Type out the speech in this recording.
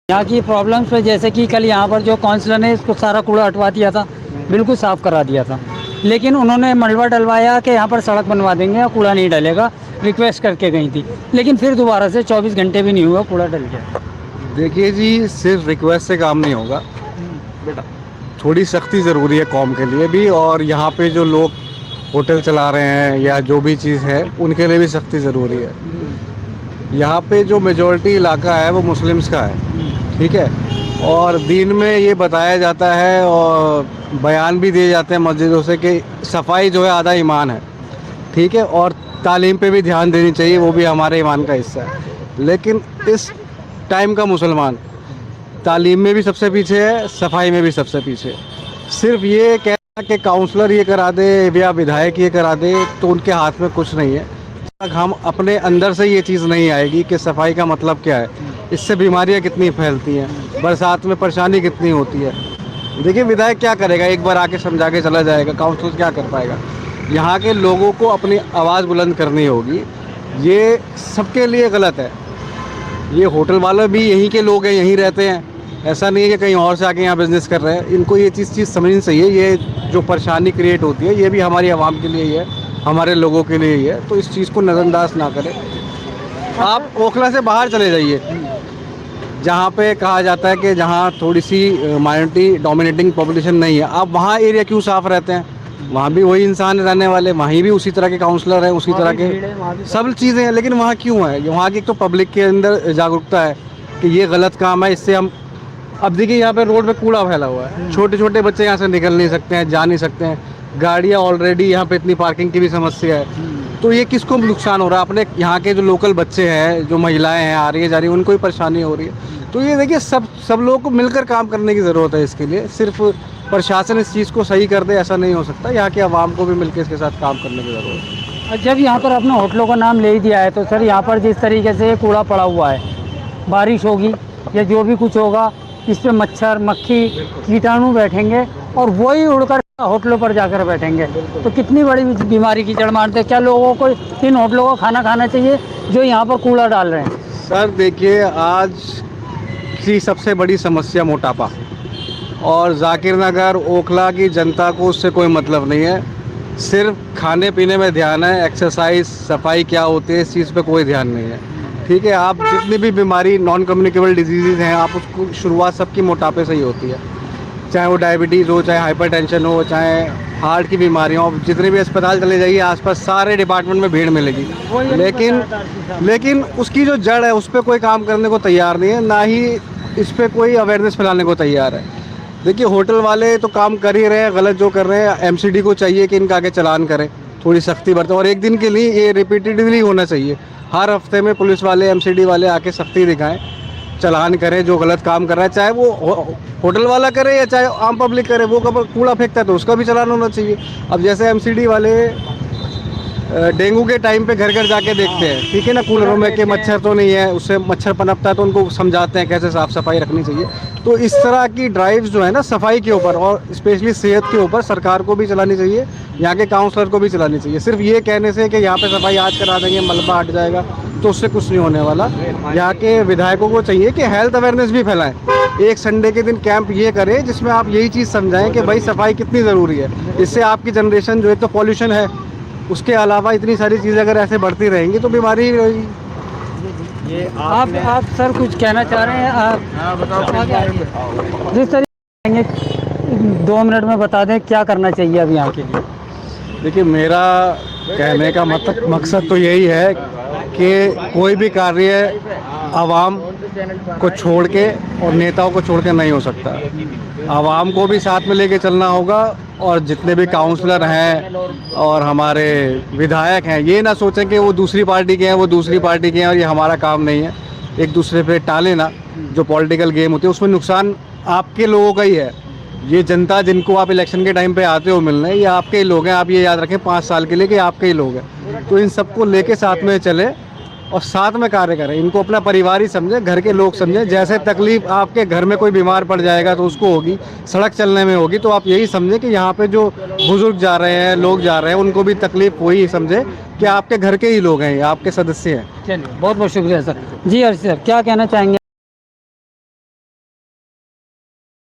यहाँ की प्रॉब्लम्स पे जैसे कि कल यहाँ पर जो काउंसलर ने इसको सारा कूड़ा हटवा दिया था, बिल्कुल साफ़ करा दिया था, लेकिन उन्होंने मलबा डलवाया कि यहाँ पर सड़क बनवा देंगे या कूड़ा नहीं डलेगा, रिक्वेस्ट करके गई थी, लेकिन फिर दोबारा से 24 घंटे भी नहीं हुआ, कूड़ा डल गया। देखिए जी, सिर्फ रिक्वेस्ट से काम नहीं होगा बेटा, थोड़ी सख्ती ज़रूरी है कौम के लिए भी, और यहाँ पे जो लोग होटल चला रहे हैं या जो भी चीज़ है उनके लिए भी सख्ती ज़रूरी है। यहाँ पे जो मेजॉरिटी इलाका है वो मुस्लिम्स का है, ठीक है, और दीन में ये बताया जाता है और बयान भी दिए जाते हैं मस्जिदों से कि सफाई जो है आधा ईमान है, ठीक है, और तालीम पे भी ध्यान देनी चाहिए, वो भी हमारे ईमान का हिस्सा है। लेकिन इस टाइम का मुसलमान तालीम में भी सबसे पीछे है, सफाई में भी सबसे पीछे है। सिर्फ ये कहना कि काउंसलर ये करा दे या विधायक ये करा दे तो उनके हाथ में कुछ नहीं है। तक हम अपने अंदर से ये चीज़ नहीं आएगी कि सफाई का मतलब क्या है, इससे बीमारियां कितनी फैलती हैं, बरसात में परेशानी कितनी होती है। देखिए, विधायक क्या करेगा, एक बार आके समझा के चला जाएगा, काउंसलर क्या कर पाएगा। यहाँ के लोगों को अपनी आवाज़ बुलंद करनी होगी। ये सबके लिए गलत है। ये होटल वाले भी यहीं के लोग हैं, यहीं रहते हैं, ऐसा नहीं है कि कहीं और से आके यहाँ बिज़नेस कर रहे हैं। इनको ये चीज़ समझनी चाहिए, ये जो परेशानी क्रिएट होती है ये भी हमारी आवाम के लिए ही है, हमारे लोगों के लिए ही है, तो इस चीज़ को नज़रअंदाज ना करें। आप ओखला से बाहर चले जाइए, जहाँ पे कहा जाता है कि जहाँ थोड़ी सी माइनॉरिटी डोमिनेटिंग पॉपुलेशन नहीं है, आप वहाँ एरिया क्यों साफ़ रहते हैं? वहाँ भी वही इंसान रहने वाले, वहीं भी उसी तरह के काउंसलर हैं, उसी तरह के सब चीज़ें हैं, लेकिन वहाँ क्यों है? वहाँ की तो पब्लिक के अंदर जागरूकता है कि ये गलत काम है, इससे हम अब देखिए यहाँ पे रोड पे कूड़ा फैला हुआ है, छोटे छोटे बच्चे यहाँ से निकल नहीं सकते हैं, जा नहीं सकते हैं, गाड़ियाँ ऑलरेडी यहाँ पे इतनी पार्किंग की भी समस्या है। तो ये किसको नुकसान हो रहा है? अपने यहाँ के जो लोकल बच्चे हैं, जो महिलाएं हैं आ रही है जा रही है, उनको ही परेशानी हो रही है। तो ये देखिए, सब लोगों को मिलकर काम करने की ज़रूरत है। इसके लिए सिर्फ प्रशासन इस चीज़ को सही कर दे ऐसा नहीं हो सकता, यहाँ के आवाम को भी मिलकर इसके साथ काम करने की ज़रूरत है। जब यहाँ पर अपने होटलों का नाम ले ही दिया है तो सर, यहाँ पर जिस तरीके से कूड़ा पड़ा हुआ है, बारिश होगी या जो भी कुछ होगा, इस पे मच्छर मक्खी कीटाणु बैठेंगे और वही उड़कर होटलों पर जाकर बैठेंगे, तो कितनी बड़ी बीमारी की जड़ मारते हैं। क्या लोगों को इन होटलों का खाना खाना चाहिए जो यहाँ पर कूड़ा डाल रहे हैं? सर देखिए, आज की सबसे बड़ी समस्या मोटापा, और जाकिर नगर ओखला की जनता को उससे कोई मतलब नहीं है, सिर्फ खाने पीने में ध्यान है। एक्सरसाइज सफाई क्या होती है इस चीज़ पे कोई ध्यान नहीं है, ठीक है। आप जितनी भी बीमारी नॉन कम्युनिकेबल डिजीज़ हैं, आप उसको शुरुआत सबकी मोटापे से ही होती है, चाहे वो डायबिटीज़ हो, चाहे हाइपरटेंशन हो, चाहे हार्ट की बीमारियाँ हो। जितने भी अस्पताल चले जाइए आसपास सारे डिपार्टमेंट में भीड़ मिलेगी, लेकिन उसकी जो जड़ है उस पर कोई काम करने को तैयार नहीं है, ना ही इस पर कोई अवेयरनेस फैलाने को तैयार है। देखिए, होटल वाले तो काम कर ही रहे हैं, गलत जो कर रहे हैं। एमसीडी को चाहिए कि इनका आगे चालान करें, थोड़ी सख्ती बरतें, और एक दिन के लिए ये रिपीटेडली होना चाहिए। हर हफ्ते में पुलिस वाले एमसीडी वाले आके सख्ती दिखाएं, चालान करें जो गलत काम कर रहा है, चाहे वो होटल वाला करे या चाहे आम पब्लिक करे। वो कब कूड़ा फेंकता है तो उसका भी चालान होना चाहिए। अब जैसे एमसीडी वाले डेंगू के टाइम पे घर घर जाके देखते हैं, ठीक है ना, कूलरों में कि मच्छर तो नहीं है, उससे मच्छर पनपता है, तो उनको समझाते हैं कैसे साफ़ सफाई रखनी चाहिए। तो इस तरह की ड्राइव्स जो है ना सफाई के ऊपर और स्पेशली सेहत के ऊपर, सरकार को भी चलानी चाहिए, यहाँ के काउंसलर को भी चलानी चाहिए। सिर्फ ये कहने से कि यहाँ पे सफाई आज करा देंगे, मलबा हट जाएगा, तो उससे कुछ नहीं होने वाला। यहाँ के विधायकों को चाहिए कि हेल्थ अवेयरनेस भी फैलाएं। एक संडे के दिन कैंप ये करें जिसमें आप यही चीज़ समझाएं कि भाई सफाई कितनी ज़रूरी है। इससे आपकी जनरेशन जो है, तो पॉल्यूशन है, उसके अलावा इतनी सारी चीज़ें अगर ऐसे बढ़ती रहेंगी तो बीमारी ही रहेगी। ये आप सर कुछ कहना चाह रहे हैं? आप जिस तरीके 2 मिनट में बता दें क्या करना चाहिए अब यहाँ के लिए। देखिए, मेरा कहने का मकसद तो यही है कि कोई भी कार्य आवाम को छोड़ के और नेताओं को छोड़ के नहीं हो सकता। आवाम को भी साथ में लेके चलना होगा, और जितने भी काउंसलर हैं और हमारे विधायक हैं, ये ना सोचें कि वो दूसरी पार्टी के हैं, वो दूसरी पार्टी के हैं और ये हमारा काम नहीं है। एक दूसरे पे टाले ना, जो पॉलिटिकल गेम होती है उसमें नुकसान आपके लोगों का ही है। ये जनता जिनको आप इलेक्शन के टाइम पे आते हो मिलने, ये आपके ही लोग हैं। आप ये याद रखें 5 साल के लिए कि आपके ही लोग हैं। तो इन सबको लेके साथ में चले और साथ में कार्य करें, इनको अपना परिवार ही समझें, घर के लोग समझें। जैसे तकलीफ आपके घर में कोई बीमार पड़ जाएगा तो उसको होगी, सड़क चलने में होगी, तो आप यही समझें कि यहाँ पे जो बुजुर्ग जा रहे हैं, लोग जा रहे हैं, उनको भी तकलीफ वही समझे कि आपके घर के ही लोग हैं, आपके सदस्य हैं। चलिए, बहुत बहुत शुक्रिया सर। जी हर्ष सर, क्या कहना चाहेंगे?